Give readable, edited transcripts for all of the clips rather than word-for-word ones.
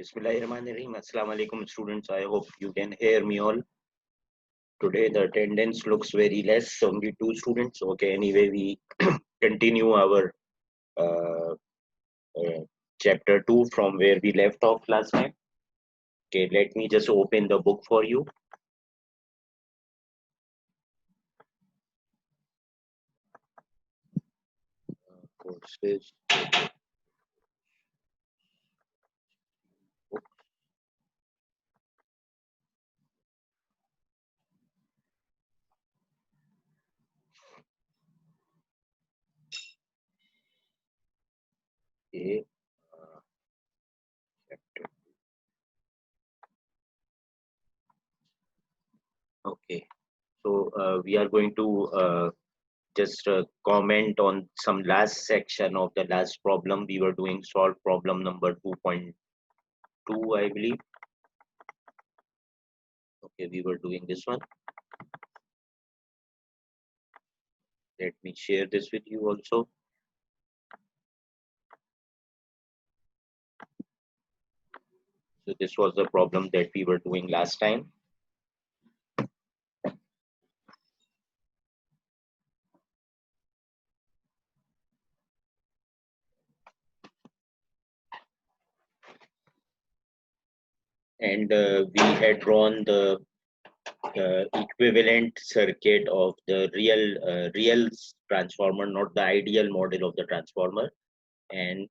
Bismillahirrahmanirrahim. Assalamu alaikum students. I hope you can hear me all. Today the attendance looks very less, only 2 students. Okay, anyway, we continue our uh, uh, chapter 2 from where we left off last time. Okay, let me just open the book for you. Courses. Okay, chapter. Okay, so we are going to just comment on some last section of the last problem. We were doing solve problem number 2.2, I believe. Okay, we were doing this one. Let me share this with you also. So this was the problem that we were doing last time. And we had drawn the equivalent circuit of the real transformer, not the ideal model of the transformer. And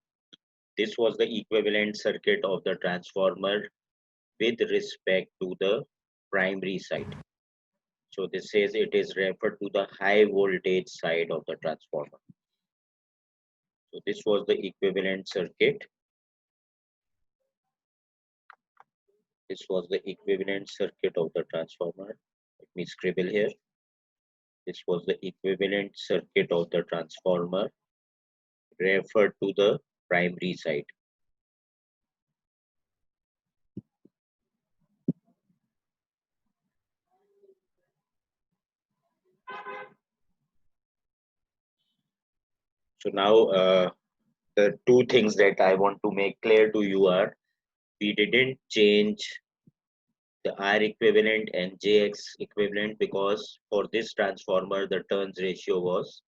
this was the equivalent circuit of the transformer with respect to the primary side. So this says it is referred to the high voltage side of the transformer. So this was the equivalent circuit. This was the equivalent circuit of the transformer. Let me scribble here. This was the equivalent circuit of the transformer referred to the primary side. So now the two things that I want to make clear to you are, we didn't change the R equivalent and JX equivalent because for this transformer the turns ratio was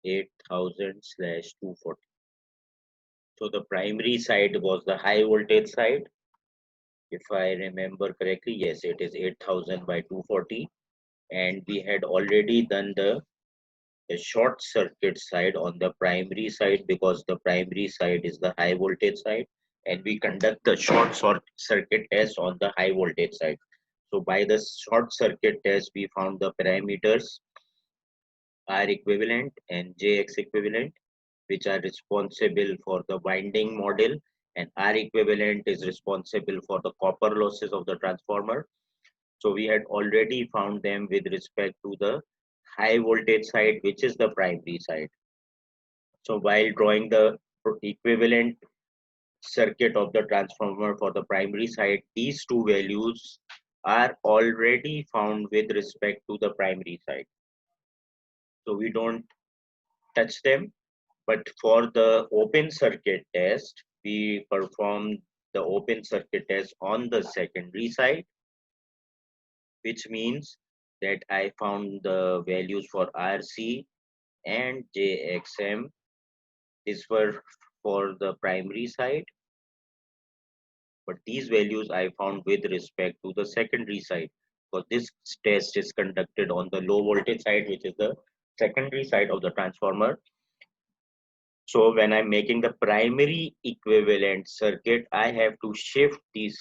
8000/240. So the primary side was the high voltage side. If I remember correctly, yes, it is 8000/240. And we had already done the short circuit side on the primary side because the primary side is the high voltage side, and we conduct the short circuit test on the high voltage side. So by the short circuit test, we found the parameters R equivalent and JX equivalent, which are responsible for the winding model, and R equivalent is responsible for the copper losses of the transformer. So we had already found them with respect to the high voltage side, which is the primary side. So while drawing the equivalent circuit of the transformer for the primary side, these two values are already found with respect to the primary side. So we don't touch them. But for the open circuit test, we performed the open circuit test on the secondary side, which means that I found the values for RC and JXM. These were for the primary side, but these values I found with respect to the secondary side, because this test is conducted on the low voltage side, which is the secondary side of the transformer. So when I'm making the primary equivalent circuit, I have to shift these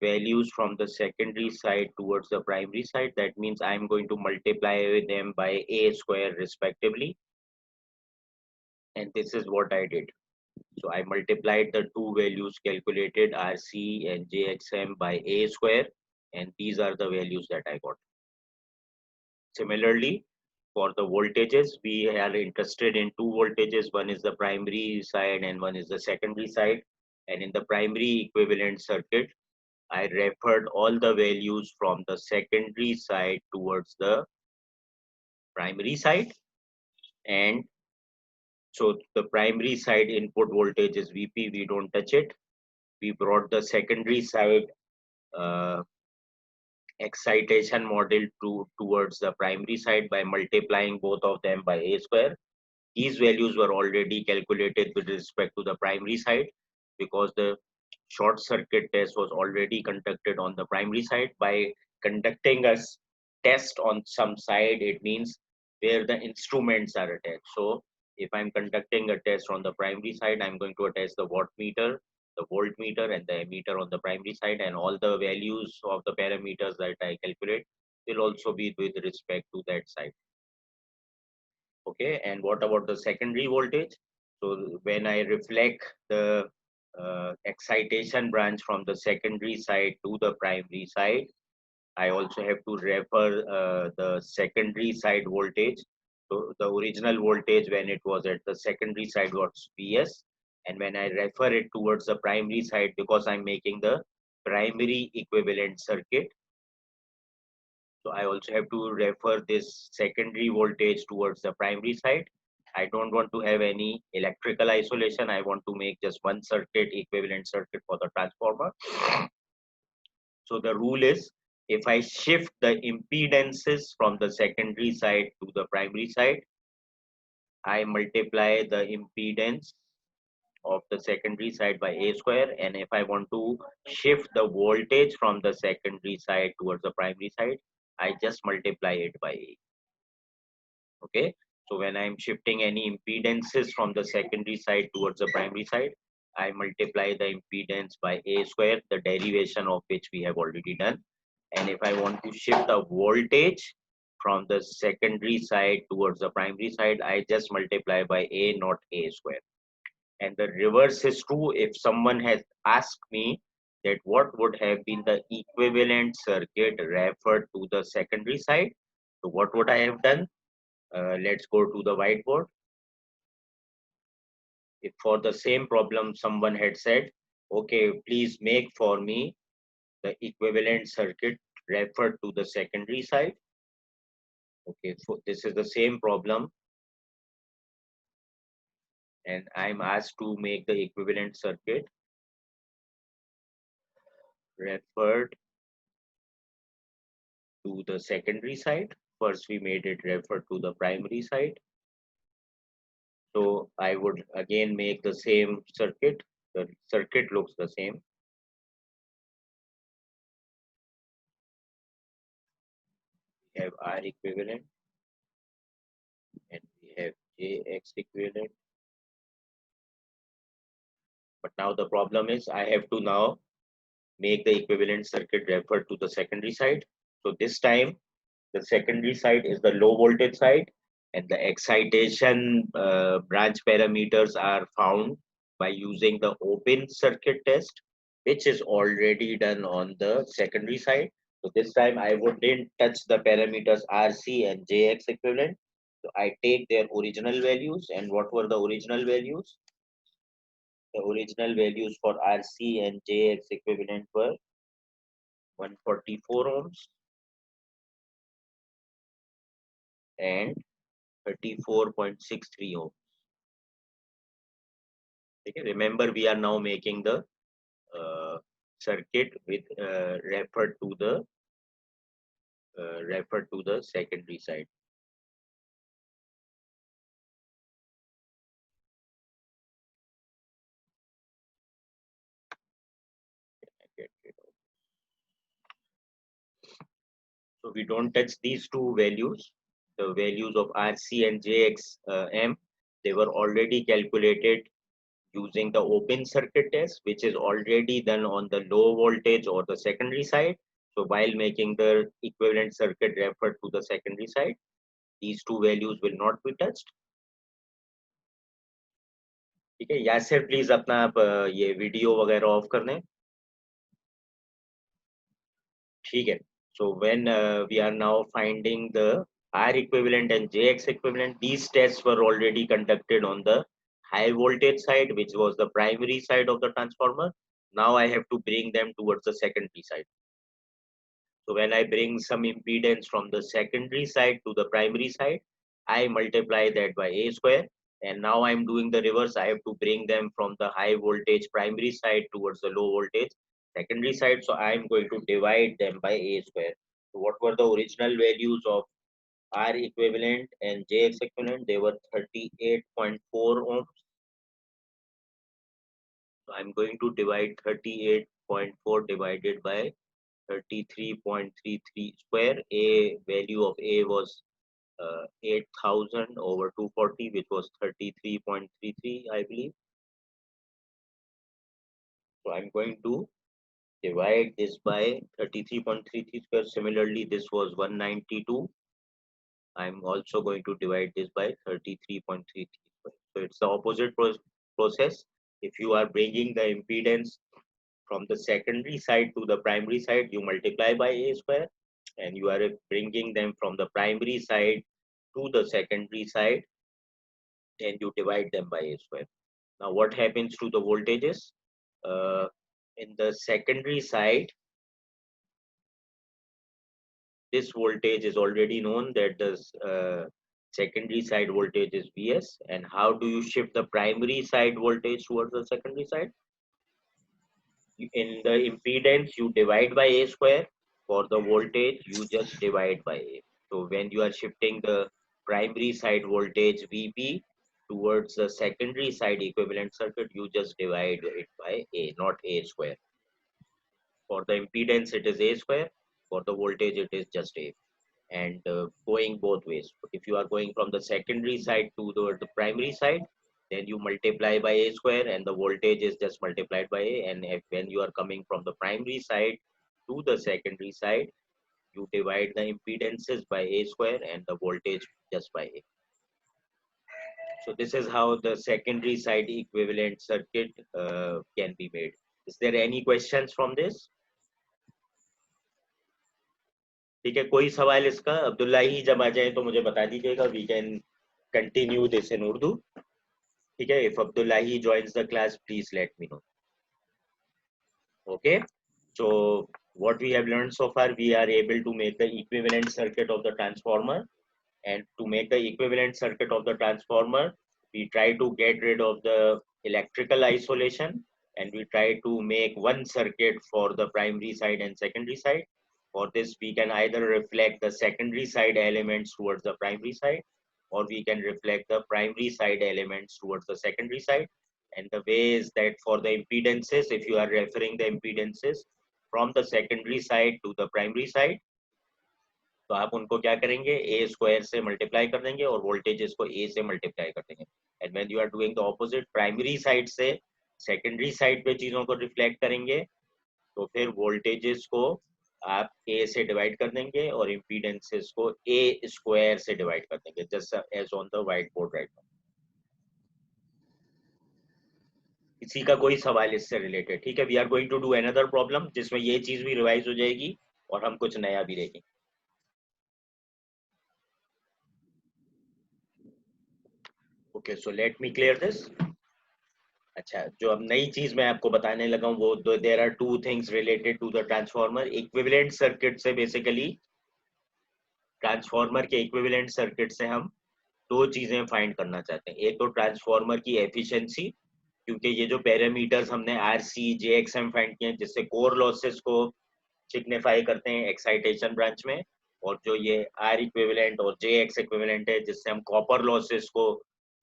values from the secondary side towards the primary side. That means I'm going to multiply them by A square respectively. And this is what I did. So I multiplied the two values calculated, RC and JXM, by A square. And these are the values that I got. Similarly, for the voltages, we are interested in two voltages. One is the primary side and one is the secondary side. And in the primary equivalent circuit, I referred all the values from the secondary side towards the primary side. And so the primary side input voltage is VP, we don't touch it. we brought the secondary side excitation model towards the primary side by multiplying both of them by a square. These values were already calculated with respect to the primary side because the short circuit test was already conducted on the primary side. By conducting a test on some side, it means where the instruments are attached. So if I'm conducting a test on the primary side, I'm going to attach the wattmeter, the voltmeter, and the ammeter on the primary side, and all the values of the parameters that I calculate will also be with respect to that side. Okay, and what about the secondary voltage? So when I reflect the excitation branch from the secondary side to the primary side, I also have to refer the secondary side voltage. So the original voltage when it was at the secondary side was Vs, and when I refer it towards the primary side, because I'm making the primary equivalent circuit, so I also have to refer this secondary voltage towards the primary side. I don't want to have any electrical isolation. I want to make just one circuit, equivalent circuit for the transformer. So the rule is, if I shift the impedances from the secondary side to the primary side, I multiply the impedance of the secondary side by a square. And if I want to shift the voltage from the secondary side towards the primary side, I just multiply it by a. Okay, so when I'm shifting any impedances from the secondary side towards the primary side, I multiply the impedance by a square, the derivation of which we have already done. And if I want to shift a voltage from the secondary side towards the primary side, I just multiply by a, not a square. And the reverse is true. If someone has asked me that what would have been the equivalent circuit referred to the secondary side, so what would I have done? Let's go to the whiteboard. If for the same problem someone had said, okay, please make for me the equivalent circuit referred to the secondary side. Okay, so this is the same problem, and I'm asked to make the equivalent circuit referred to the secondary side. First, we made it referred to the primary side. So I would again make the same circuit. The circuit looks the same. We have R equivalent and we have JX equivalent. But now the problem is I have to now make the equivalent circuit referred to the secondary side. So this time the secondary side is the low voltage side, and the excitation branch parameters are found by using the open circuit test, which is already done on the secondary side. So this time I wouldn't touch the parameters RC and JX equivalent. So I take their original values. And what were the original values? The original values for RC and JX equivalent were 144 ohms and 34.63 ohms. Okay, remember, we are now making the circuit with referred to the secondary side. So we don't touch these two values. The values of RC and JXM, they were already calculated using the open circuit test, which is already done on the low voltage or the secondary side. So while making the equivalent circuit referred to the secondary side, these two values will not be touched. ठीक है, यासर please अपना आप ये video वगैरह of कर दें. ठीक है. So when we are now finding the R equivalent and JX equivalent, these tests were already conducted on the high voltage side, which was the primary side of the transformer. Now I have to bring them towards the secondary side. So when I bring some impedance from the secondary side to the primary side, I multiply that by a square. and now I'm doing the reverse. I have to bring them from the high voltage primary side towards the low voltage secondary side. So I'm going to divide them by A square. So what were the original values of R equivalent and JX equivalent? They were 38.4 ohms. So I'm going to divide 38.4 divided by 33.33 square. A value of A was 8,000 over 240, which was 33.33, I believe. So I'm going to divide this by 33.33 square. Similarly, this was 192. I'm also going to divide this by 33.33 square. So it's the opposite process. If you are bringing the impedance from the secondary side to the primary side, you multiply by A square, and you are bringing them from the primary side to the secondary side, and you divide them by A square. Now, what happens to the voltages? In the secondary side, this voltage is already known, that the secondary side voltage is Vs. And how do you shift the primary side voltage towards the secondary side? In the impedance, you divide by A square. For the voltage, you just divide by A. So when you are shifting the primary side voltage Vp towards the secondary side equivalent circuit, you just divide it by A, not A square. For the impedance, it is A square. For the voltage, it is just A. And going both ways. If you are going from the secondary side to the primary side, then you multiply by A square, and the voltage is just multiplied by A. And when you are coming from the primary side to the secondary side, you divide the impedances by A square and the voltage just by A. So this is how the secondary side equivalent circuit can be made. Is there any questions from this? ठीक है, कोई सवाल इसका? अब्दुल्ला ही जब आ जाए तो मुझे बता दीजिएगा. We can continue this in Urdu. ठीक है, if Abdullah he joins the class, please let me know. Okay, so what we have learned so far, we are able to make the equivalent circuit of the transformer. And to make the equivalent circuit of the transformer, we try to get rid of the electrical isolation, and we try to make one circuit for the primary side and secondary side. For this, we can either reflect the secondary side elements towards the primary side, or we can reflect the primary side elements towards the secondary side. And the way is that for the impedances, if you are referring the impedances from the secondary side to the primary side, तो आप उनको क्या करेंगे, ए square से multiply कर देंगे और voltages को ए से मल्टीप्लाई कर देंगे. And when you are doing the opposite, primary side से सेकेंडरी साइड पे चीजों को रिफ्लेक्ट करेंगे, तो फिर वोल्टेजेस को आप ए से डिवाइड कर देंगे और इम्पीडेंसेस को ए स्क्वायर से डिवाइड कर देंगे, just as on the white board right now. किसी का कोई सवाल इससे रिलेटेड? ठीक है, we are going to do another problem जिसमें ये चीज भी रिवाइज हो जाएगी और हम कुछ नया भी देखेंगे. Okay, so let me clear this. अच्छा, जो अब नई चीज मैं आपको बताने लगा हूँ वो, there are two things related to the transformer. Equivalent circuit से बेसिकली, ट्रांसफार्मर के इक्विवेलेंट सर्किट से हम दो चीजें फाइंड करना चाहते हैं. एक तो ट्रांसफार्मर की एफिशिएंसी, क्योंकि ये जो पैरामीटर्स हमने आरसी जेएक्सएम फाइंड किए हैं, जिससे कोर लॉसेस को सिग्निफाई करते हैं एक्साइटेशन ब्रांच में, और जो ये आर इक्विवेलेंट और जेएक्स इक्विवेलेंट है, जिससे हम कॉपर लॉसेस को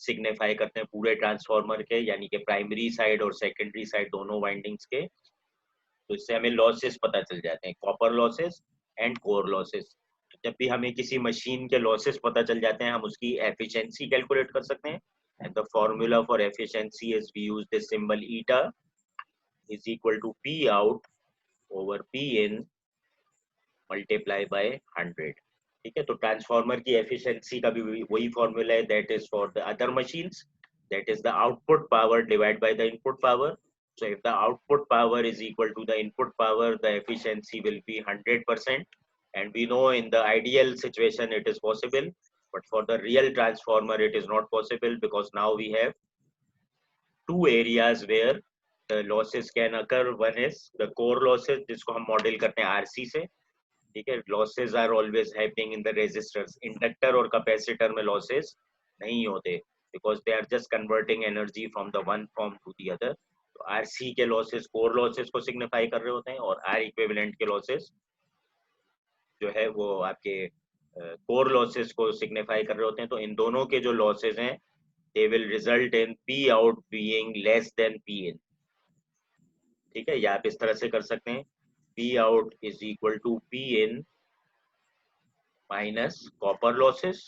सिग्निफाई करते हैं पूरे ट्रांसफार्मर के, यानी कि प्राइमरी साइड और सेकेंडरी साइड दोनों वाइंडिंग्स के. तो इससे हमें लॉसेस पता चल जाते हैं, copper losses and core losses. जब भी हमें किसी मशीन के लॉसेस पता चल जाते हैं, हम उसकी एफिशिएंसी कैलकुलेट कर सकते हैं. And the formula for efficiency is, we use this symbol eta is equal to P out over P in multiply by 100. ठीक है, तो ट्रांसफार्मर की एफिशिएंसी का भी वही फॉर्मूला है, that is for the other machines, that is the output power divide by the input power. So if the output power is equal to the input power, the efficiency will be 100%. And we know in the ideal situation it is possible, but for the real transformer it is not possible, because now we have two areas where the losses can occur. One is the core losses, जिसको हम model करते हैं RC से. ठीक है, losses are always happening in the resistors. Inductor और capacitor में losses नहीं होते. because they are just converting energy from the one form to the other. तो RC के losses core losses को signify कर रहे होते हैं और R equivalent के losses जो है वो आपके core losses को signify कर रहे होते हैं. तो इन दोनों के जो losses हैं they will result in P out being less than P in. ठीक है, या आप इस तरह से कर सकते हैं P out is equal to P in minus copper losses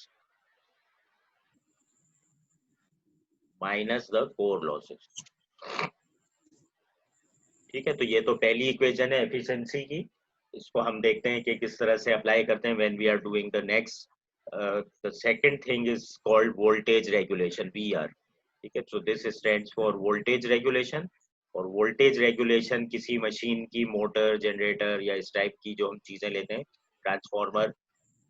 minus the core losses. ठीक है, तो ये तो पहली इक्वेशन है एफिशिएंसी की. इसको हम देखते हैं कि किस तरह से अप्लाई करते हैं when we are doing the next. The second thing is called voltage regulation, VR. ठीक है, so this stands for voltage regulation. और वोल्टेज रेगुलेशन किसी मशीन की मोटर, जनरेटर या इस टाइप की जो हम चीजें लेते हैं, ट्रांसफार्मर,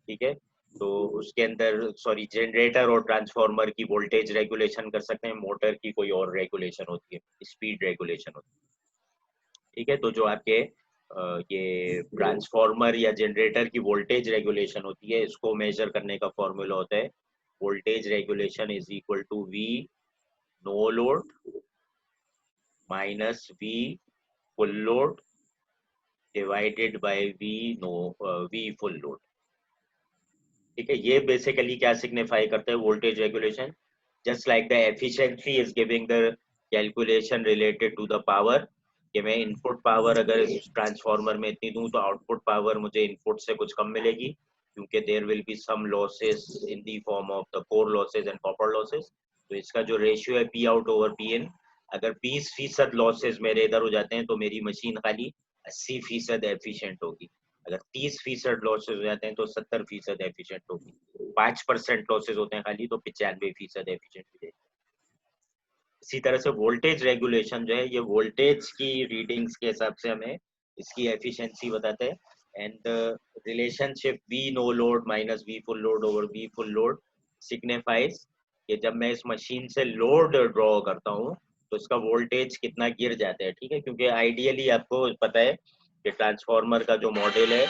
ठीक है, तो उसके अंदर सॉरी जनरेटर और ट्रांसफार्मर की वोल्टेज रेगुलेशन कर सकते हैं. मोटर की कोई और रेगुलेशन होती है, स्पीड रेगुलेशन होती है. ठीक है, तो जो आपके ये ट्रांसफार्मर या जनरेटर की वोल्टेज रेगुलेशन होती है, इसको मेजर करने का फॉर्मूला होता है voltage regulation is equal to V no load minus V full load divided by V full load. ठीक है, ये बेसिकली क्या सिग्निफाई करता है voltage regulation. Just like the efficiency is giving the calculation related to the power, कि मैं input power अगर इस ट्रांसफार्मर में इतनी दूं तो आउटपुट पावर मुझे इनपुट से कुछ कम मिलेगी, क्योंकि there will be some losses in the form of the core losses and copper losses. तो इसका जो रेशियो है P out over P in, अगर 20% लॉसेस मेरे इधर हो जाते हैं तो मेरी मशीन खाली 80% एफिशिएंट होगी. अगर 30% लॉसेस हो जाते हैं तो 70% एफिशिएंट होगी. 5% लॉसेस होते हैं खाली तो 95% एफिशिएंट हो जाएगी. इसी तरह से वोल्टेज रेगुलेशन जो है ये वोल्टेज की रीडिंग्स के हिसाब से हमें इसकी एफिशिएंसी बताते हैं. And relationship V no load minus V full load over V full load signifies कि जब मैं इस मशीन से लोड ड्रॉ करता हूँ तो इसका वोल्टेज कितना गिर जाता है. ठीक है, क्योंकि आइडियली आपको पता है कि ट्रांसफार्मर का जो मॉडल है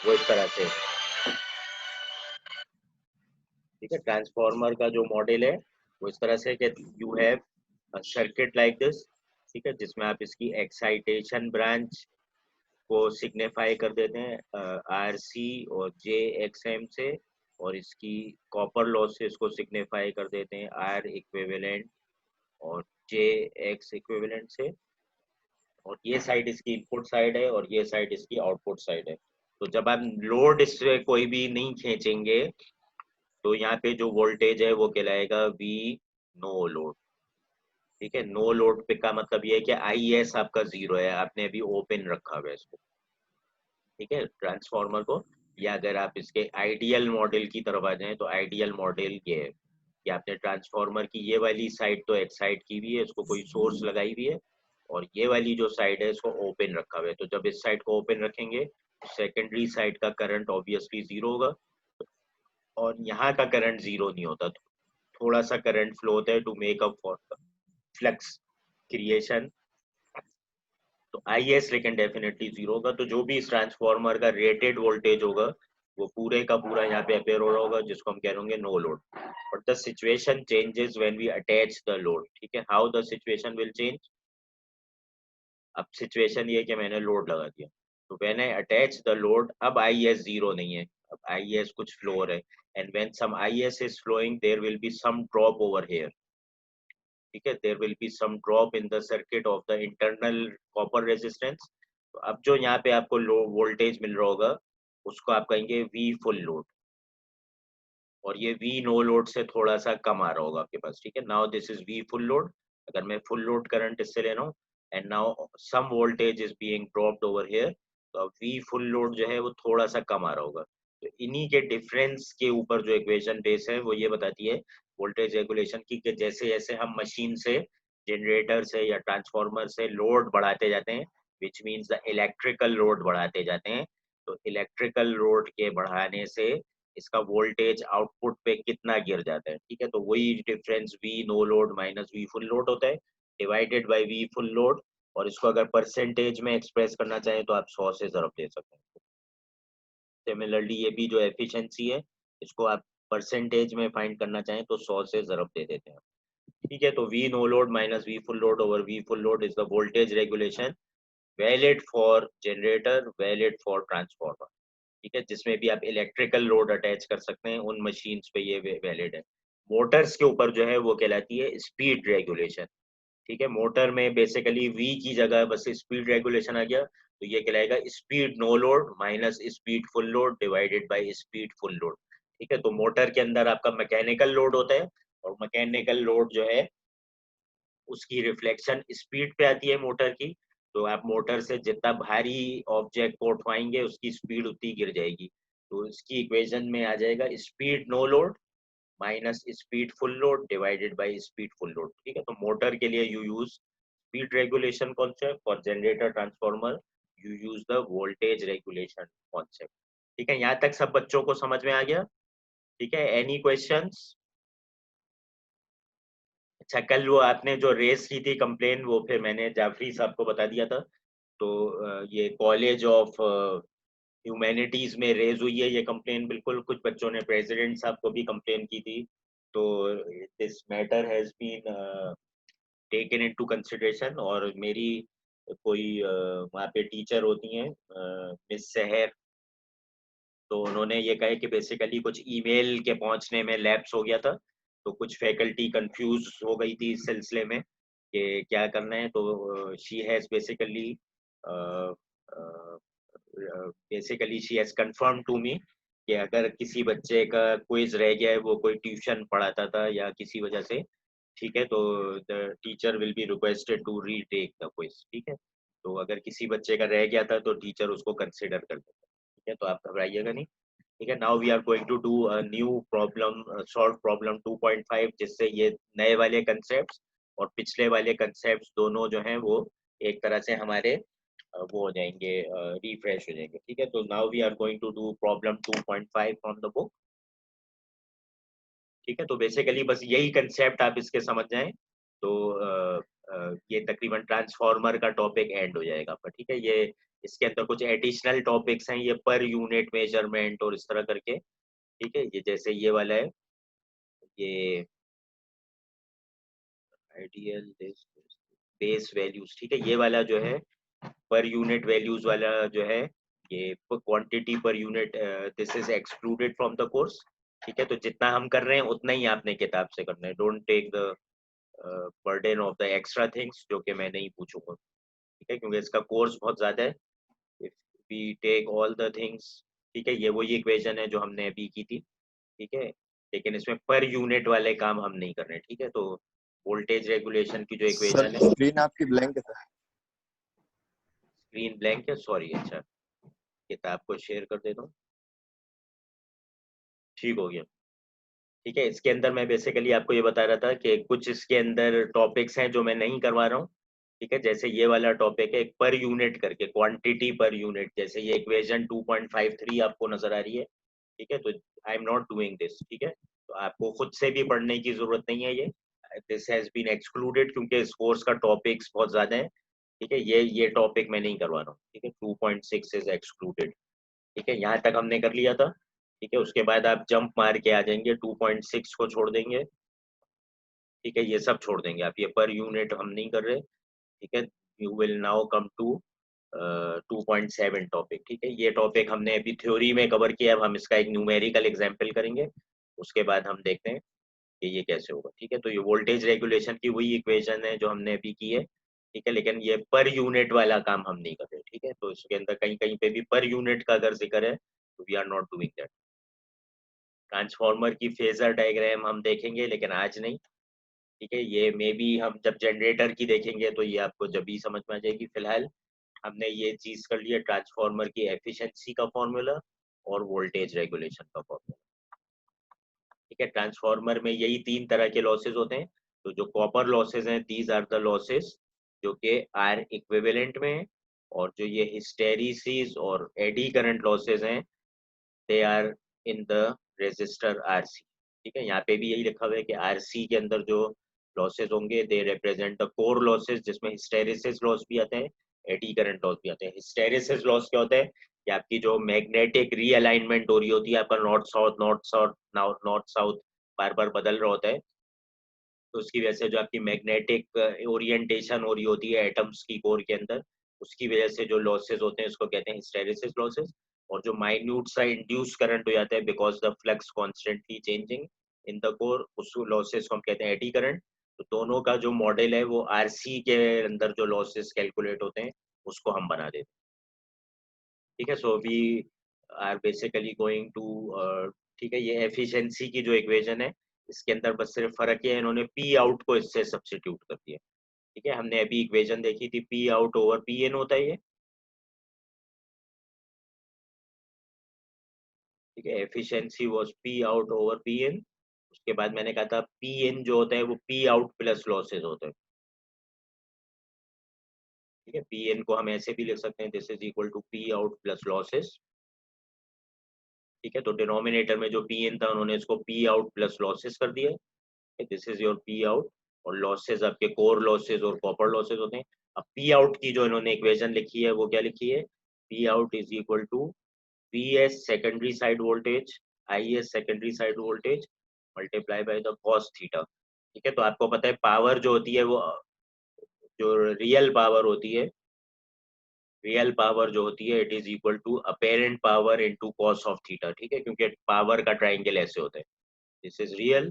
वो इस तरह से, ठीक है, ट्रांसफार्मर का जो मॉडल है वो इस तरह से कि you have circuit like this. ठीक है, जिसमें आप इसकी एक्साइटेशन ब्रांच को सिग्निफाई कर देते हैं RC और JXM से, और इसकी कॉपर लॉसेस को सिग्निफाई कर देते हैं R इक्विवेलेंट और JX इक्विवेलेंट से. और ये साइड इसकी इनपुट साइड है और ये साइड इसकी आउटपुट साइड है. तो जब आप लोड इससे कोई भी नहीं खींचेंगे तो यहाँ पे जो वोल्टेज है वो कहलाएगा V नो लोड. ठीक है, नो लोड पे का मतलब ये है कि IS आपका 0 है, आपने अभी ओपन रखा हुआ है इसको. ठीक है, ट्रांसफार्मर को. या अगर आप इसके आइडियल मॉडल की तरफ आ जाएं तो आइडियल मॉडल ये है कि आपने ट्रांसफार्मर की ये वाली साइड तो एक्साइट की हुई है, इसको कोई सोर्स लगाई हुई है, और ये वाली जो साइड है इसको ओपन रखा हुआ है. तो जब इस साइड को ओपन रखेंगे सेकेंडरी साइड का करंट ऑब्वियसली 0 होगा और यहाँ का करंट 0 नहीं होता. थोड़ा सा करंट फ्लो होता है to make up for flux creation. तो IS लेकिन डेफिनेटली 0 होगा. तो जो भी इस ट्रांसफार्मर का रेटेड वोल्टेज होगा वो पूरे का पूरा यहाँ पे अपेयर हो रहा होगा, जिसको हम कह रहे no load. But the situation changes when we attach the load. ठीक है, how the situation will change. अब सिचुएशन ये है कि मैंने लोड लगा दिया, तो when I attach the load अब IS 0 नहीं है, अब IS कुछ फ्लो है. And when some IS is flowing there will be some drop over here. ठीक है, there will be some drop in the circuit of the internal copper resistance. तो अब जो यहाँ पे आपको लो वोल्टेज मिल रहा होगा उसको आप कहेंगे V फुल लोड, और ये V नो लोड से थोड़ा सा कम आ रहा होगा आपके पास. ठीक है, now this is V full load. अगर मैं फुल लोड करंट इससे ले रहा हूँ and now some voltage is being dropped over here, तो अब V फुल लोड जो है वो थोड़ा सा कम आ रहा होगा. तो इन्हीं के डिफरेंस के ऊपर जो इक्वेशन बेस है वो ये बताती है वोल्टेज रेगुलेशन की, कि जैसे जैसे हम मशीन से, जनरेटर से या ट्रांसफार्मर से लोड बढ़ाते जाते हैं, which means the electrical load बढ़ाते जाते हैं, तो इलेक्ट्रिकल लोड के बढ़ाने से इसका वोल्टेज आउटपुट पे कितना गिर जाता है. ठीक है, तो वही difference V no load minus V full load होता है divided by V full load. और इसको अगर परसेंटेज में एक्सप्रेस करना चाहें तो आप 100 से ज़रब दे सकते हैं. सिमिलरली ये भी जो एफिशिएंसी है इसको आप परसेंटेज में फाइंड करना चाहें तो 100 से ज़रब दे देते हैं, ठीक है। तो V no load minus V full load over V full load is the voltage regulation valid for generator, valid for transformer, ठीक है। जिसमें भी आप इलेक्ट्रिकल लोड अटैच कर सकते हैं उन मशीन्स पे ये वैलिड है। मोटर्स के ऊपर जो है वो कहलाती है स्पीड रेगुलेशन, ठीक है। मोटर में बेसिकली V की जगह बस स्पीड रेगुलेशन आ गया, तो ये कहलाएगा speed no load minus speed full load divided by speed full load, ठीक है। तो मोटर के अंदर आपका मैकेनिकल लोड होता है, और मैकेनिकल लोड जो है उसकी रिफ्लेक्शन स्पीड पे आती है मोटर की। तो आप मोटर से जितना भारी ऑब्जेक्ट को उठवाएंगे उसकी स्पीड उतनी गिर जाएगी। तो इसकी इक्वेशन में आ जाएगा speed no load minus speed full load divided by speed full load, ठीक है। तो मोटर के लिए you use speed regulation concept, for generator transformer you use the voltage regulation concept, ठीक है। यहाँ तक सब बच्चों को समझ में आ गया, ठीक है। Any questions? अच्छा, कल वो आपने जो रेस की थी कंप्लेन, वो फिर मैंने जाफरी साहब को बता दिया था। तो ये कॉलेज ऑफ ह्यूमैनिटीज में रेज हुई है ये कंप्लेन, बिल्कुल। कुछ बच्चों ने प्रेसिडेंट साहब को भी कंप्लेन की थी। तो this matter has been taken into consideration, और मेरी कोई वहाँ पे टीचर होती हैं मिस सहर, तो उन्होंने ये कहा कि बेसिकली कुछ ईमेल के पहुंचने में लैप्स हो गया था, तो कुछ फैकल्टी कंफ्यूज हो गई थी इस सिलसिले में कि क्या करना है। तो she has confirm to me कि अगर किसी बच्चे का क्विज रह गया है, वो कोई ट्यूशन पढ़ाता था या किसी वजह से, ठीक है, तो the teacher will be requested to retake the quiz, ठीक है। तो अगर किसी बच्चे का रह गया था तो टीचर उसको कंसिडर कर लेता, ठीक है। तो आप घबराइएगा नहीं, ठीक है। Now we are going to do a new problem, solve problem 2.5, जिससे ये नए वाले कंसेप्ट और पिछले वाले कंसेप्ट दोनों जो हैं वो एक तरह से हमारे वो हो जाएंगे, रिफ्रेश हो जाएंगे, ठीक है। तो now we are going to do problem 2.5 from the book, ठीक है। तो बेसिकली बस यही कंसेप्ट आप इसके समझ जाएं, तो ये तकरीबन ट्रांसफार्मर का टॉपिक एंड हो जाएगा आपका, ठीक है। ये इसके अंदर कुछ एडिशनल टॉपिक्स हैं, ये पर यूनिट मेजरमेंट और इस तरह करके, ठीक है। ये जैसे ये वाला है, ये आइडियल बेस वैल्यूज, ठीक है। ये वाला जो है पर यूनिट वैल्यूज वाला जो है, ये quantity per unit, this is excluded from the course, ठीक है। तो जितना हम कर रहे हैं उतना ही आपने किताब से करना है, don't take the burden of the extra things जो कि मैं नहीं पूछूंगा, ठीक है, क्योंकि इसका कोर्स बहुत ज्यादा है। If we take all the things, ठीक है, ये वही इक्वेशन है जो हमने अभी की थी, ठीक है, लेकिन इसमें पर यूनिट वाले काम हम नहीं कर रहे हैं, ठीक है। तो वोल्टेज रेगुलेशन की जो सर इक्वेशन है, स्क्रीन आपकी ब्लैंक है सर। स्क्रीन ब्लैंक है, सॉरी। अच्छा, किताब को शेयर कर देता हूँ, ठीक हो गया, ठीक है। इसके अंदर मैं बेसिकली आपको ये बता रहा था कि कुछ इसके अंदर टॉपिक्स हैं जो मैं नहीं करवा रहा हूँ, ठीक है। जैसे ये वाला टॉपिक है पर यूनिट करके, क्वांटिटी पर यूनिट, जैसे ये इक्वेशन 2.53 आपको नजर आ रही है, ठीक है। तो I am not doing this, ठीक है। तो आपको खुद से भी पढ़ने की जरूरत नहीं है, ये दिस हैज बीन एक्सक्लूडेड क्योंकि इस कोर्स का टॉपिक्स बहुत ज्यादा है, ठीक है। ये टॉपिक मैं नहीं करवा रहा हूँ, ठीक है। 2.6 इज एक्सक्लूडेड, ठीक है। यहाँ तक हमने कर लिया था, ठीक है। उसके बाद आप जंप मार के आ जाएंगे, 2.6 को छोड़ देंगे, ठीक है। ये सब छोड़ देंगे आप, ये पर यूनिट हम नहीं कर रहे, ठीक है। You will now come to 2.7 topic, ठीक है। ये टॉपिक हमने अभी थ्योरी में कवर किया, अब हम इसका एक न्यूमेरिकल एग्जाम्पल करेंगे, उसके बाद हम देखते हैं कि ये कैसे होगा, ठीक है। तो ये वोल्टेज रेगुलेशन की वही इक्वेशन है जो हमने अभी की है, ठीक है, लेकिन ये पर यूनिट वाला काम हम नहीं कर रहे, ठीक है। तो इसके अंदर कहीं कहीं पे भी पर यूनिट का अगर जिक्र है तो we are not doing that. Transformer की फेजर डायग्राम हम देखेंगे लेकिन आज नहीं, ठीक है। ये मे बी हम जब जनरेटर की देखेंगे तो ये आपको जब भी समझ में आ जाएगी। फिलहाल हमने ये चीज कर लिया, ट्रांसफार्मर की एफिशिएंसी का फॉर्मूला और वोल्टेज रेगुलेशन का फॉर्मूला, ठीक है। ट्रांसफार्मर में यही तीन तरह के लॉसेस होते हैं। तो जो कॉपर लॉसेस हैं, दीज आर द लॉसेस जो कि आर इक्विवेलेंट में है, और जो ये हिस्टेरिसिस और एडी करंट लॉसेस हैं, they are in the resistor RC, ठीक है। यहाँ पे भी यही लिखा हुआ है कि आरसी के अंदर जो लॉसेस होंगे they represent the core losses, जिसमें हिस्टेरिसिस लॉस भी आते हैं, एडी करंट लॉस भी आते हैं। हिस्टेरिसिस लॉस क्या होता है कि आपकी जो मैग्नेटिक रीअलाइनमेंट हो रही होती है, आपका नॉर्थ साउथ बार बार बदल रहा होता है, तो उसकी वजह से जो आपकी मैग्नेटिक ओरिएंटेशन हो रही होती है एटम्स की कोर के अंदर, उसकी वजह से जो लॉसेस होते हैं उसको कहते हैं हिस्टैरिसीस लॉसेस। और जो माइन्यूट सा इंड्यूस करंट हो जाता है because the flux constantly changing in the core, उस लॉसेस को हम कहते हैं एडी करंट। तो दोनों का जो मॉडल है वो आरसी के अंदर जो लॉसेस कैलकुलेट होते हैं उसको हम बना देते हैं। ठीक है, so we are basically going to, ठीक है, ये एफिशिएंसी की जो इक्वेशन है इसके अंदर बस सिर्फ फर्क ये है, इन्होंने पी आउट को इससे सब्स्टिट्यूट कर दिया। ठीक है, हमने अभी इक्वेशन देखी थी, P out over P in होता है ये। ठीक है, efficiency was P out over P in. उसके बाद मैंने कहा था पी इन जो होता है वो पी आउट प्लस लॉसेज होता है। ठीक है, पी इन को हम ऐसे भी लिख सकते हैं, this is equal to P out plus losses. ठीक है, तो डिनोमिनेटर में जो पी इन था उन्होंने इसको पी आउट प्लस लॉसेज कर दिया। This is your P out. और लॉसेज आपके कोर लॉसेज और कॉपर लॉसेज होते हैं। अब पी आउट की जो इन्होंने इक्वेशन लिखी है वो क्या लिखी है, P out is equal to P S secondary side voltage I S secondary side voltage multiply by the cos theta. ठीक है, तो आपको पता है पावर जो होती है वो, जो रियल पावर होती है, रियल पावर जो होती है it is equal to apparent power into cos of theta. ठीक है, क्योंकि पावर का ट्राइंगल ऐसे होता है, this is real,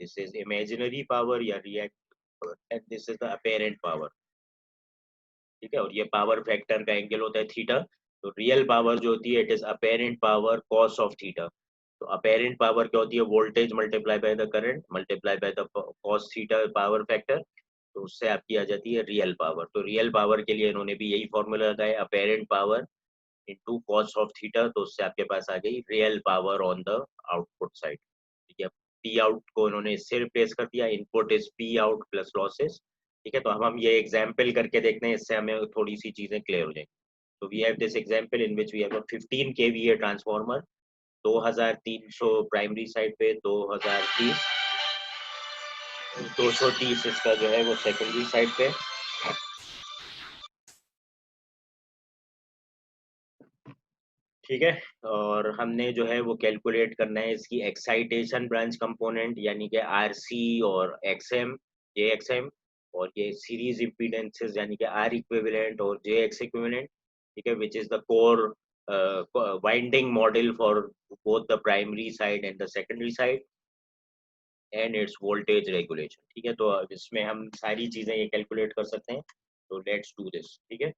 this is imaginary power या react, and this is the apparent power. ठीक है, और ये पावर फैक्टर का एंगल होता है थीटा। तो रियल पावर जो होती है it is apparent power cos of theta. तो अपेरेंट पावर क्या होती है, voltage multiply by the current multiply by the cos theta power factor. तो उससे आपकी आ जाती है रियल पावर। तो रियल पावर के लिए इन्होंने भी यही फॉर्मूला लगाया, apparent power into cos of theta. तो उससे आपके पास आ गई real power on the output side. ठीक है, पी आउट को इन्होंने इससे रिप्लेस कर दिया, input is P out plus losses. ठीक है, तो हम ये एग्जाम्पल करके देखते हैं, इससे हमें थोड़ी सी चीजें क्लियर हो जाएंगी। तो we have this example in which we have a 15 KVA transformer, 2300 primary side पे, 2030 230 इसका जो है वो सेकेंडरी साइड पे। ठीक है, और हमने जो है वो कैलकुलेट करना है इसकी एक्साइटेशन ब्रांच कंपोनेंट, यानी कि आरसी और एक्सएम, जे एक्सएम, और ये सीरीज इम्पीडेंसेस यानी कि आर इक्विवेलेंट और जे एक्स इक्विवेलेंट। ठीक है, विच is the core winding model for both the primary side and the secondary side, and it's voltage regulation. ठीक है, तो अब इसमें हम सारी चीजें ये कैलकुलेट कर सकते हैं। तो लेट्स डू दिस। ठीक है,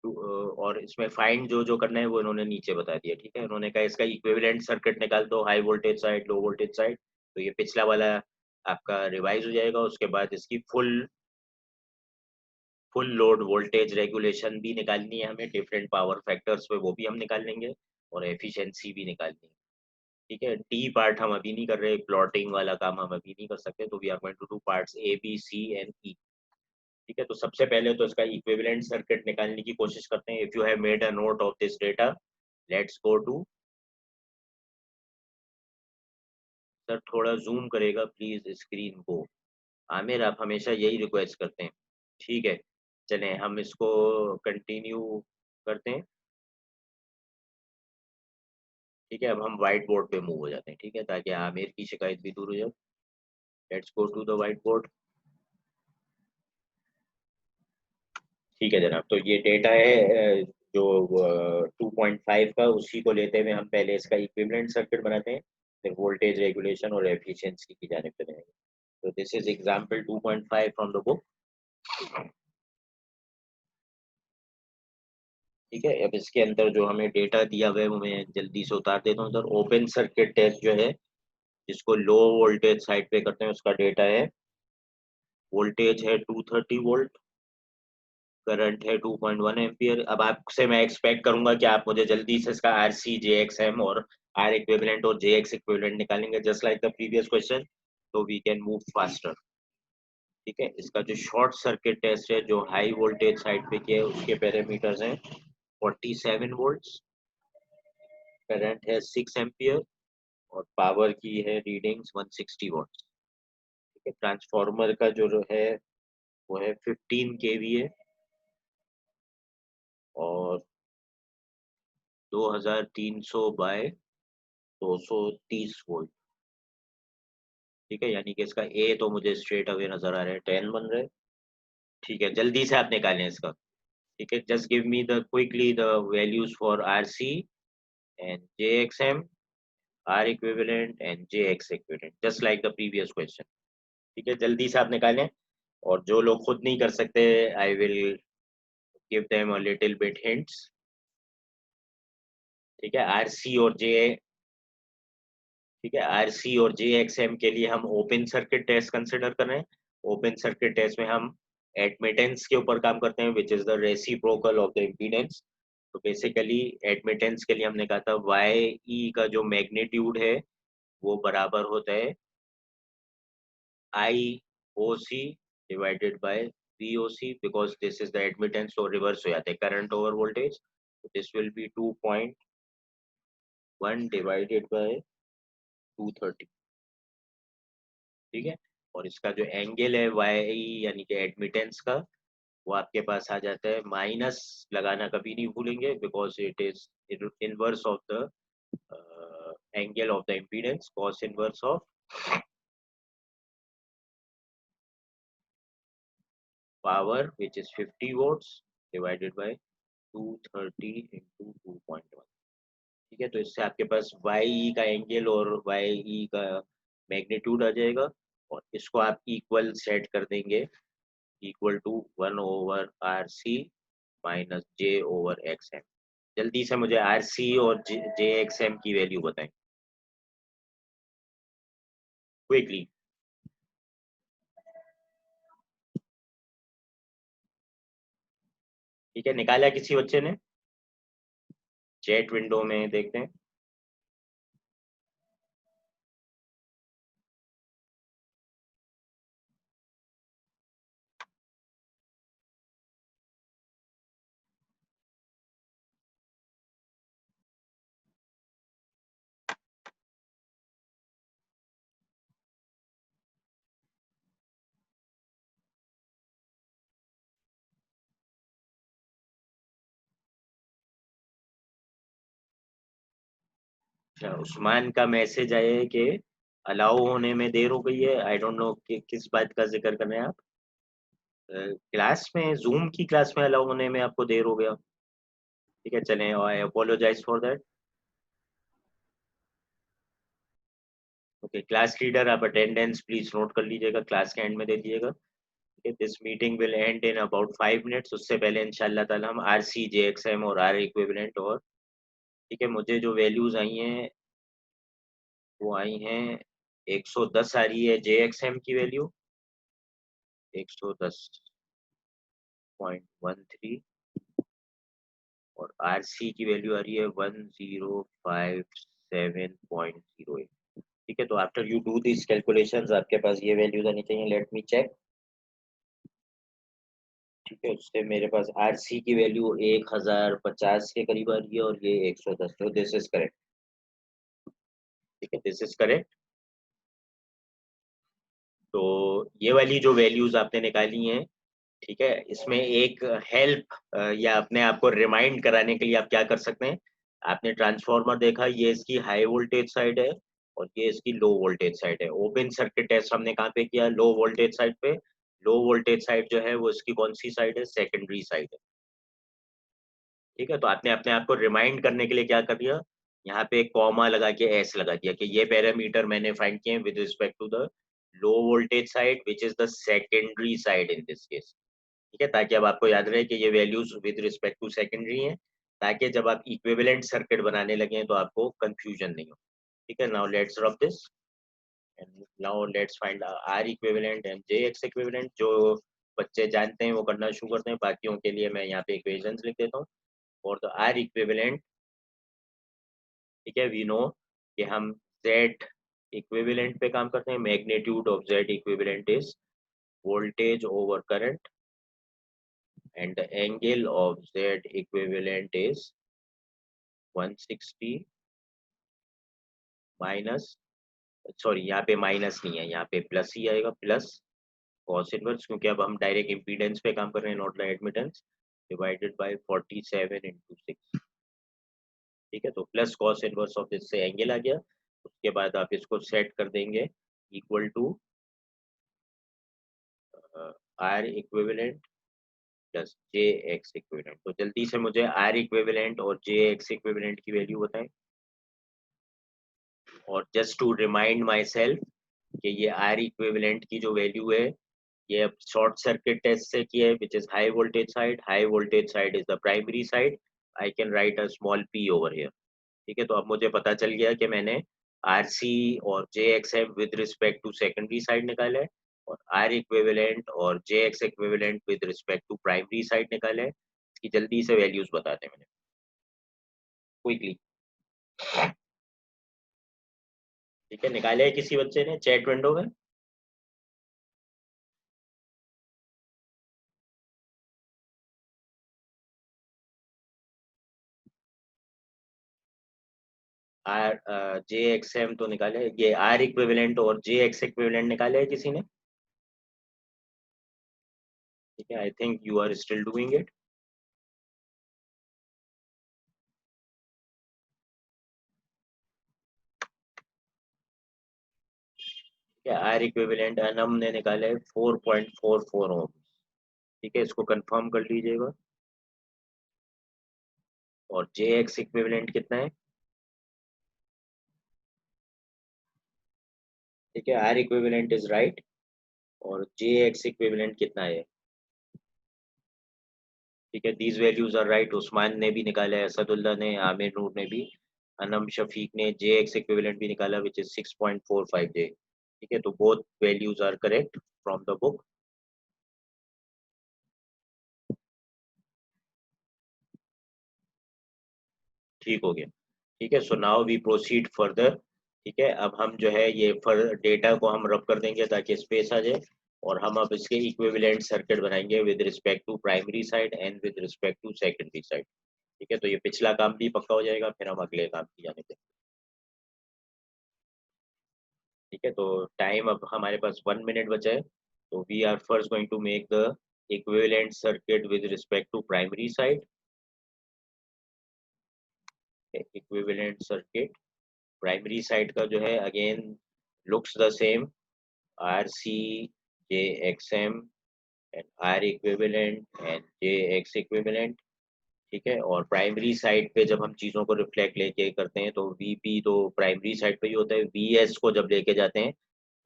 और इसमें फाइंड जो जो करना है वो इन्होंने नीचे बता दिया। ठीक है, उन्होंने कहा इसका इक्विवेलेंट सर्किट निकाल दो, हाई वोल्टेज साइड लो वोल्टेज साइड। तो ये पिछला वाला आपका रिवाइज हो जाएगा। उसके बाद इसकी फुल लोड वोल्टेज रेगुलेशन भी निकालनी है हमें, डिफरेंट पावर फैक्टर्स पे वो भी हम निकाल लेंगे, और एफिशिएंसी भी निकालनी है। ठीक है, डी पार्ट हम अभी नहीं कर रहे, प्लॉटिंग वाला काम हम अभी नहीं कर सकते, तो we are going to do parts A B C and E. ठीक है, तो सबसे पहले तो इसका इक्विवेलेंट सर्किट निकालने की कोशिश करते हैं। If you have made a note of this data, let's go to, sir थोड़ा जूम करेगा प्लीज स्क्रीन को। आमिर आप हमेशा यही रिक्वेस्ट करते हैं। ठीक है, चलें हम इसको कंटिन्यू करते हैं। ठीक है, अब हम व्हाइट बोर्ड पे मूव हो जाते हैं। ठीक है, ताकि आमिर की शिकायत भी दूर हो जाए। Let's go to the white board. ठीक है जनाब, तो ये डेटा है जो 2.5 का, उसी को लेते हुए हम पहले इसका इक्विवेलेंट सर्किट बनाते हैं, फिर वोल्टेज रेगुलेशन और एफिशिएंसी की जानिब चलेंगे। तो this is example 2.5 from the book. ठीक है, अब इसके अंदर जो हमें डेटा दिया हुआ है वो मैं जल्दी से उतार देता हूँ। सर ओपन सर्किट टेस्ट जो है, जिसको लो वोल्टेज साइड पे करते हैं, उसका डेटा है, वोल्टेज है 230 वोल्ट, करंट है 2.1 एम्पियर। अब आपसे मैं एक्सपेक्ट करूंगा कि आप मुझे जल्दी से इसका are C J X M और आर इक्विवेलेंट और जे एक्स इक्विवेलेंट निकालेंगे, just like the previous question, तो वी कैन मूव फास्टर। ठीक है, इसका जो शॉर्ट सर्किट टेस्ट है जो हाई वोल्टेज साइड पे किया है, उसके पैरामीटर्स हैं 47 वोल्ट्स, करंट है 6 एम्पियर, और पावर की है रीडिंग्स 160 वॉट्स। ठीक है, ट्रांसफार्मर का जो है वो है 15 केवीए, और 2300 बाय 230 वोल्ट। ठीक है, यानी कि इसका ए तो मुझे स्ट्रेट अवे नजर आ रहा है 10 बन रहा है। ठीक है, जल्दी से आप निकालें इसका। ठीक है, just give me the quickly the values for R C and J X M, R equivalent and J X equivalent, just like the previous question. ठीक है, जल्दी से आप निकालें। और जो लोग खुद नहीं कर सकते, I will give them a little bit hints. ठीक है, आर सी और जे, ठीक है, आरसी और जेएक्सएम के लिए हम ओपन सर्किट टेस्ट कंसिडर कर रहे हैं। ओपन सर्किट टेस्ट में हम एडमिटेंस के ऊपर काम करते हैं, विच is the reciprocal of the impedance. तो बेसिकली एडमिटेंस के लिए हमने कहा था वाई ई का जो मैग्नीट्यूड है वो बराबर होता है I O C divided by V O C, because this is the admittance, तो रिवर्स हो जाता है current over voltage. This will be 2.1 divided by 230। ठीक है, और इसका जो एंगल है वाई यानी कि एडमिटेंस का, वो आपके पास आ जाता है, माइनस लगाना कभी नहीं भूलेंगे, because it is inverse of the angle of the impedance, cos inverse of power which is 50 volts divided by 230 into 2.1। ठीक है, तो इससे आपके पास वाई का एंगल और वाई का मैग्नीट्यूड आ जाएगा, और इसको आप इक्वल सेट कर देंगे, equal to 1/RC minus J over X M. जल्दी से मुझे आर सी और जे एक्स एम की वैल्यू बताएं क्विकली। ठीक है, निकाला किसी बच्चे ने? चैट विंडो में देखते हैं। अच्छा, उस्मान का मैसेज आया है कि अलाउ होने में देर हो गई है। आई डोंट नो कि किस बात का जिक्र कर रहे हैं आप। क्लास में, जूम की क्लास में अलाउ होने में आपको देर हो गया? ठीक है, चलें, I apologise for that. Okay, class leader आप अटेंडेंस प्लीज नोट कर लीजिएगा, क्लास के एंड में दे दीजिएगा। This meeting will end in about 5 minutes, उससे पहले इंशाल्लाह ताला हम R C J X M और आर इक्विवेलेंट और, ठीक है, मुझे जो वैल्यूज आई हैं वो आई हैं 110 आ रही है जे एक्स एम की वैल्यू, 110.13, और आर सी की वैल्यू आ रही है 1057.08। ठीक है, तो after you do this calculations आपके पास ये वैल्यूज आनी चाहिए। Let me check. ठीक है, उससे मेरे पास आर सी की वैल्यू 1050 के करीब आ रही है, और ये 110, तो दिस इज करेक्ट। ठीक है, दिस इज करेक्ट। तो ये वाली जो वैल्यूज आपने निकाली हैं, ठीक है, इसमें एक हेल्प या अपने आप को रिमाइंड कराने के लिए आप क्या कर सकते हैं। आपने ट्रांसफार्मर देखा, ये इसकी हाई वोल्टेज साइड है और ये इसकी लो वोल्टेज साइड है। ओपन सर्किट टेस्ट हमने कहाँ पे किया? लो वोल्टेज साइड पे। लो वोल्टेज साइड जो है वो इसकी कौन सी साइड है? सेकेंडरी साइड है। ठीक है, तो आपने अपने आप को रिमाइंड करने के लिए क्या कर दिया, यहाँ पे एक कॉमा लगा के एस लगा दिया कि ये पैरामीटर मैंने फाइंड किए with respect to the low voltage side which is the secondary side in this case. ठीक है, ताकि अब आपको याद रहे कि ये values with respect to secondary हैं, ताकि जब आप इक्विवेलेंट सर्किट बनाने लगे तो आपको कंफ्यूजन नहीं हो। ठीक है, now let's rub this and now let's find R equivalent and J X equivalent. जो बच्चे जानते हैं वो करना शुरू करते हैं, बाकियों के लिए मैं यहाँ पे इक्वेशंस लिख देता हूँ। फॉर द आर इक्विवेलेंट, ठीक है, वी नो कि हम Z इक्विवेलेंट पे काम करते हैं। Magnitude of Z equivalent is voltage over current, and the angle of Z equivalent is 160 minus, sorry यहाँ पे माइनस नहीं है, यहाँ पे प्लस ही आएगा, प्लस कॉस इनवर्स, क्योंकि अब हम डायरेक्ट इम्पीडेंस पे काम कर रहे हैं, not the admittance, divided by 47 into 6। ठीक है, तो प्लस कॉस इनवर्स ऑफ इससे एंगल आ गया। उसके बाद आप इसको सेट कर देंगे equal to R equivalent plus J X equivalent. तो जल्दी से मुझे आर इक्विवेलेंट और जे एक्स इक्विवेलेंट की वैल्यू बताएं। और just to remind myself कि ये आर इक्विवेलेंट की जो वैल्यू है ये अब शॉर्ट सर्किट टेस्ट से की है, which is high voltage side. High voltage side is the primary side. I can write a small P over here. ठीक है, तो अब मुझे पता चल गया कि मैंने आर सी और J X M with respect to secondary side निकाला है, और आर इक्विवेलेंट और J X equivalent with respect to primary side निकाला है। इसकी जल्दी से वैल्यूज बताते हैं मैंने क्विकली। ठीक है, निकाले है किसी बच्चे ने चैट विंडो में? आर जे एक्स एम तो निकाले, ये आर इक्विवेलेंट और जे एक्स इक्विवेलेंट निकाले है किसी ने? ठीक है, I think you are still doing it. R equivalent Anam ने निकाले 4.44 ओम। ठीक है, इसको कंफर्म कर लीजिएगा। और जे एक्स इक्विवेलेंट कितना है? ठीक है, आर इक्विवेलेंट इज राइट। और जे एक्स इक्विवेलेंट कितना है? ठीक है, these values are right. Usman ने भी निकाला है, असदुल्ला ने, आमिर नूर ने भी, अनम शफीक ने जे एक्स इक्विवेलेंट भी निकाला विच इज 6.45 जे। ठीक है, तो both values are correct from the book. ठीक हो गया। ठीक है, so now we proceed further. ठीक है, अब हम जो है ये डेटा को हम रब कर देंगे ताकि स्पेस आ जाए, और हम अब इसके इक्विवेलेंट सर्किट बनाएंगे with respect to primary side and with respect to secondary side. ठीक है, तो ये पिछला काम भी पक्का हो जाएगा, फिर हम अगले काम की जाने दें। ठीक है, तो टाइम अब हमारे पास 1 मिनट बचा है। तो we are first going to make the equivalent circuit with respect to primary side. Equivalent circuit primary side का जो है again looks the same, R C J X M and R equivalent and J X equivalent. ठीक है, और primary side पे जब हम चीज़ों को रिफ्लेक्ट लेके करते हैं तो वीपी तो प्राइमरी साइड पे ही होता है, वीएस को जब लेके जाते हैं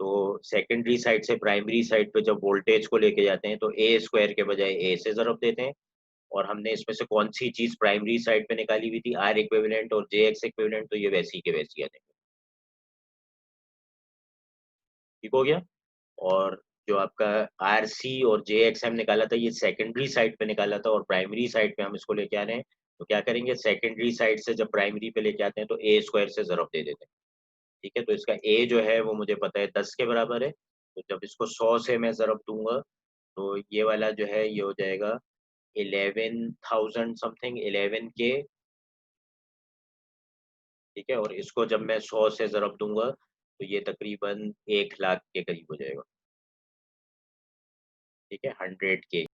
तो सेकेंडरी साइड से प्राइमरी साइड पे जब वोल्टेज को लेके जाते हैं तो ए स्क्वायर के बजाय ए से ज़रब देते हैं। और हमने इसमें से कौन सी चीज़ प्राइमरी साइड पे निकाली हुई थी, आर इक्विवेलेंट और जे एक्स इक्विवेलेंट, तो ये वैसी के वैसी आ जाएंगे। ठीक हो गया। और जो आपका आर सी और जे एक्स एम निकाला था ये सेकेंडरी साइड पे निकाला था, और प्राइमरी साइड पे हम इसको लेके आ रहे हैं। तो क्या करेंगे, सेकेंडरी साइड से जब प्राइमरी पे लेके आते हैं तो ए स्क्वायर से ज़रब दे देते हैं। ठीक है, तो इसका ए जो है वो मुझे पता है 10 के बराबर है। तो जब इसको 100 से मैं ज़रब दूंगा तो ये वाला जो है ये हो जाएगा 11,000 समथिंग, 11 के। ठीक है, और इसको जब मैं 100 से ज़रब दूंगा तो ये तकरीबन 1 लाख के करीब हो जाएगा। ठीक है, 100 के।